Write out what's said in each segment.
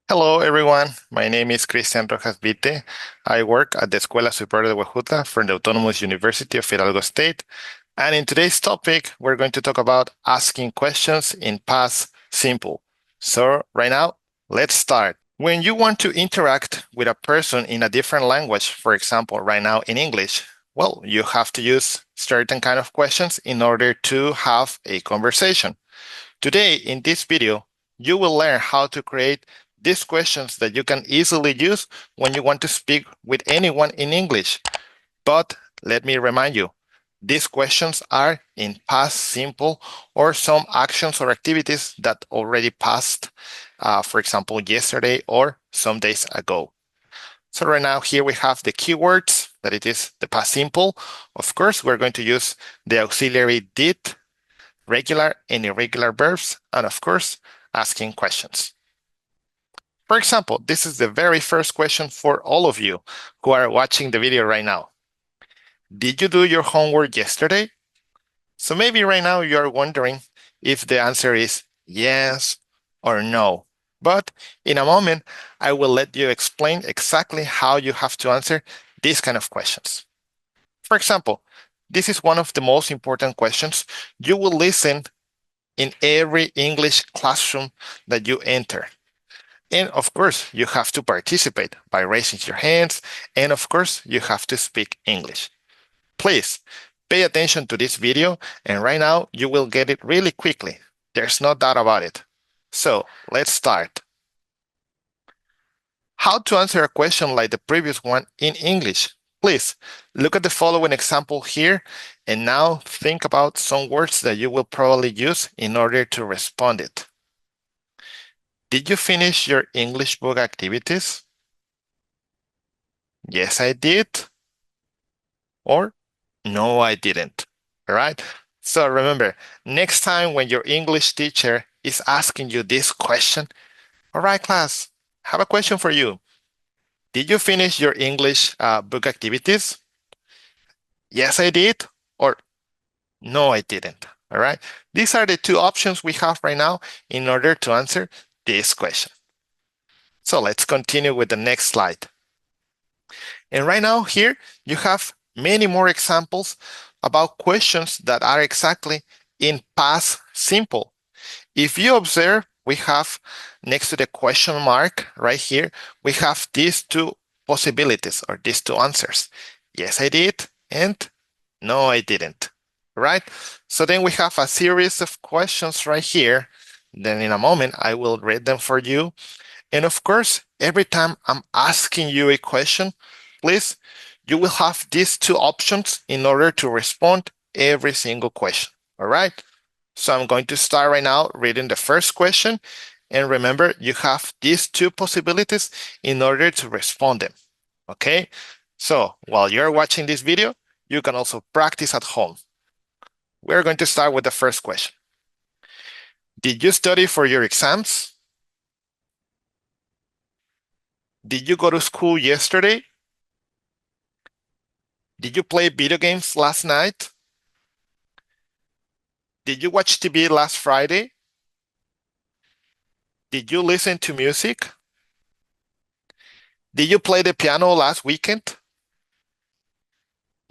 Hello, everyone. My name is Cristhian Rojas Vite. I work at the Escuela Superior de Huejutla for the Autonomous University of Hidalgo State. And in today's topic, we're going to talk about asking questions in past simple. So right now, let's start. When you want to interact with a person in a different language, for example, right now in English, well, you have to use certain kind of questions in order to have a conversation. Today, in this video, you will learn how to create these questions that you can easily use when you want to speak with anyone in English. But let me remind you, these questions are in past simple or some actions or activities that already passed, for example, yesterday or some days ago. So right now here we have the keywords that it is the past simple. Of course, we're going to use the auxiliary did, regular and irregular verbs, and of course, asking questions. For example, this is the very first question for all of you who are watching the video right now. Did you do your homework yesterday? So maybe right now you are wondering if the answer is yes or no. But in a moment, I will let you explain exactly how you have to answer these kind of questions. For example, this is one of the most important questions you will listen in every English classroom that you enter. And of course, you have to participate by raising your hands. And of course, you have to speak English. Please pay attention to this video. And right now, you will get it really quickly. There's no doubt about it. So let's start. How to answer a question like the previous one in English? Please look at the following example here. And now think about some words that you will probably use in order to respond it. Did you finish your English book activities? Yes, I did. Or no, I didn't. All right. So remember, next time when your English teacher is asking you this question, all right, class, I have a question for you. Did you finish your English book activities? Yes, I did. Or no, I didn't. All right. These are the two options we have right now in order to answer this question. So let's continue with the next slide. And right now here, you have many more examples about questions that are exactly in past simple. If you observe, we have next to the question mark right here, we have these two possibilities or these two answers. Yes, I did, and no, I didn't, right? So then we have a series of questions right here. Then in a moment, I will read them for you. And of course, every time I'm asking you a question, please, you will have these two options in order to respond every single question. All right. So I'm going to start right now reading the first question. And remember, you have these two possibilities in order to respond them. Okay. So while you're watching this video, you can also practice at home. We're going to start with the first question. Did you study for your exams? Did you go to school yesterday? Did you play video games last night? Did you watch TV last Friday? Did you listen to music? Did you play the piano last weekend?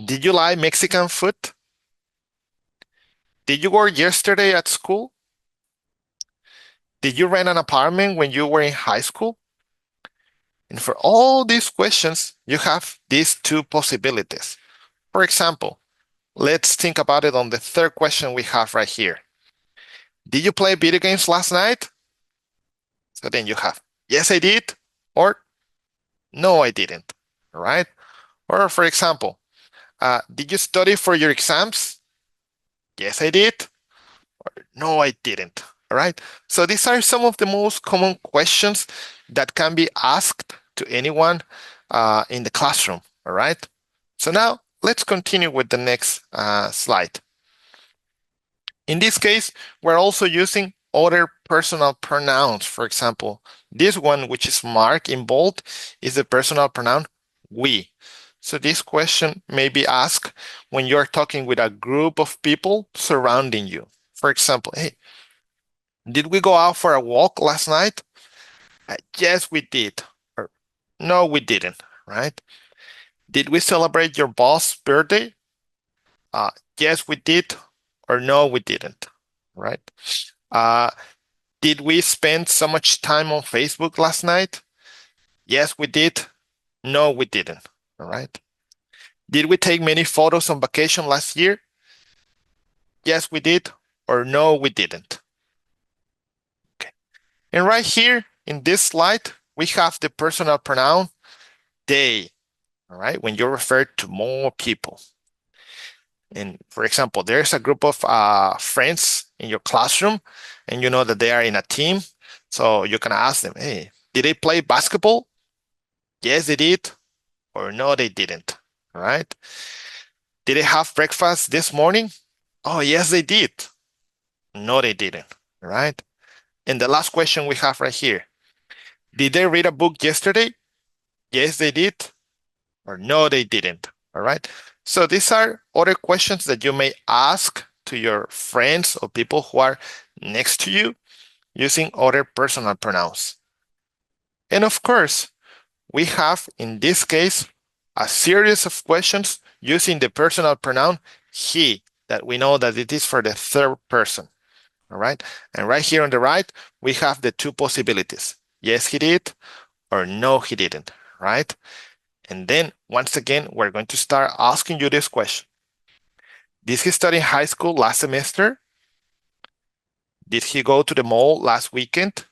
Did you like Mexican food? Did you work yesterday at school? Did you rent an apartment when you were in high school? And for all these questions, you have these two possibilities. For example, let's think about it on the third question we have right here. Did you play video games last night? So then you have, yes, I did, or no, I didn't, all right? Or for example, did you study for your exams? Yes, I did, or no, I didn't, all right? So these are some of the most common questions that can be asked to anyone in the classroom, all right? So now let's continue with the next slide. In this case, we're also using other personal pronouns. For example, this one, which is marked in bold, is the personal pronoun we. So this question may be asked when you're talking with a group of people surrounding you. For example, hey, did we go out for a walk last night? Yes, we did. Or no, we didn't, right? Did we celebrate your boss' birthday? Uh, yes, we did. Or no, we didn't, right? Uh, did we spend so much time on Facebook last night? Yes, we did. No, we didn't, all right? Did we take many photos on vacation last year? Yes, we did. Or no, we didn't. Okay. And right here in this slide, we have the personal pronoun they, all right, when you refer to more people. And for example, there's a group of friends in your classroom, and you know that they are in a team. So you can ask them, hey, did they play basketball? Yes, they did. Or no, they didn't. All right. Did they have breakfast this morning? Oh, yes, they did. No, they didn't. All right. And the last question we have right here. Did they read a book yesterday? Yes, they did. Or no, they didn't. All right. So these are other questions that you may ask to your friends or people who are next to you using other personal pronouns. And of course, we have in this case a series of questions using the personal pronoun he, that we know that it is for the third person. All right. And right here on the right, we have the two possibilities. Yes, he did, or no, he didn't. Right. And then once again, we're going to start asking you this question. Did he study in high school last semester? Did he go to the mall last weekend?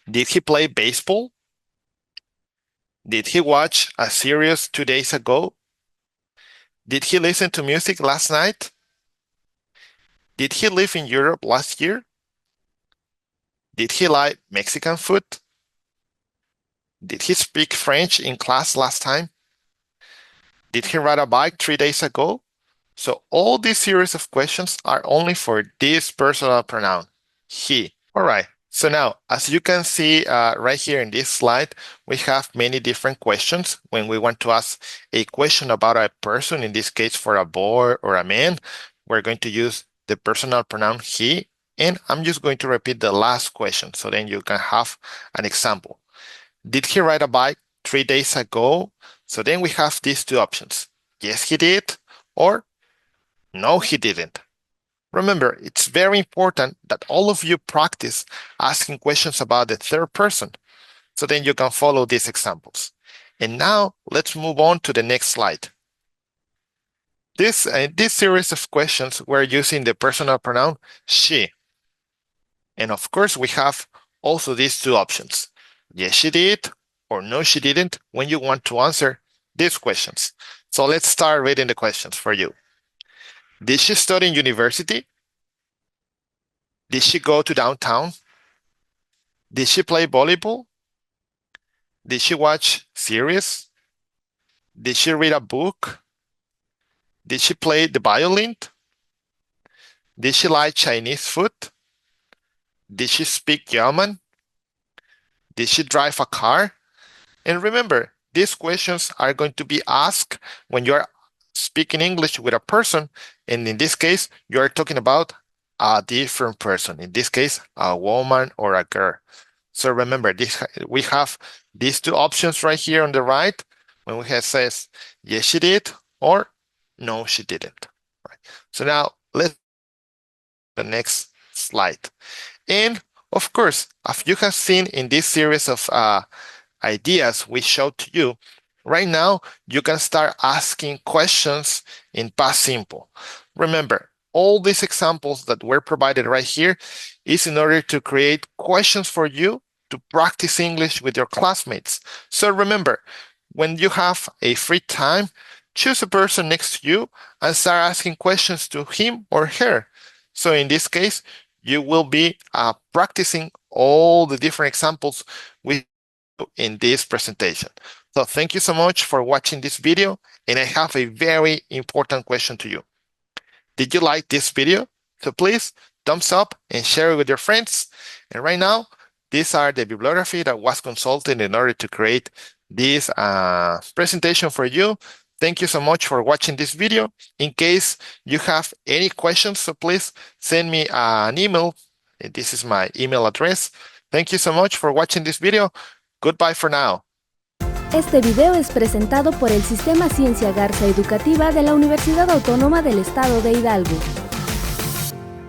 Did he play baseball? Did he watch a series 2 days ago? Did he listen to music last night? Did he live in Europe last year? Did he like Mexican food? Did he speak French in class last time? Did he ride a bike 3 days ago? So all these series of questions are only for this personal pronoun, he. All right. So now, as you can see right here in this slide, we have many different questions. When we want to ask a question about a person, in this case for a boy or a man, we're going to use the personal pronoun he. And I'm just going to repeat the last question so then you can have an example. Did he ride a bike 3 days ago? So then we have these two options. Yes, he did, or no, he didn't. Remember, it's very important that all of you practice asking questions about the third person, so then you can follow these examples. And now let's move on to the next slide. This series of questions, we're using the personal pronoun she. And of course, we have also these two options. Yes, she did, or no, she didn't, when you want to answer these questions. So let's start reading the questions for you. Did she study in university? Did she go to downtown? Did she play volleyball? Did she watch series? Did she read a book? Did she play the violin? Did she like Chinese food? Did she speak German? Did she drive a car? And remember, these questions are going to be asked when you're speaking English with a person. And in this case, you're talking about a different person. In this case, a woman or a girl. So remember, we have these two options right here on the right when we have says, yes, she did, or no, she didn't. Right. So now let's the next slide. And of course, as you have seen in this series of ideas we showed to you, right now you can start asking questions in past simple. Remember, all these examples that were provided right here is in order to create questions for you to practice English with your classmates. So remember, when you have a free time, choose a person next to you and start asking questions to him or her. So in this case, you will be practicing all the different examples we in this presentation. So thank you so much for watching this video, and I have a very important question to you. Did you like this video? So please thumbs up and share it with your friends. And right now, these are the bibliography that was consulted in order to create this presentation for you. Thank you so much for watching this video. In case you have any questions, so please send me an email. This is my email address. Thank you so much for watching this video. Goodbye for now. Este video es presentado por el Sistema Ciencia Garza Educativa de la Universidad Autónoma del Estado de Hidalgo.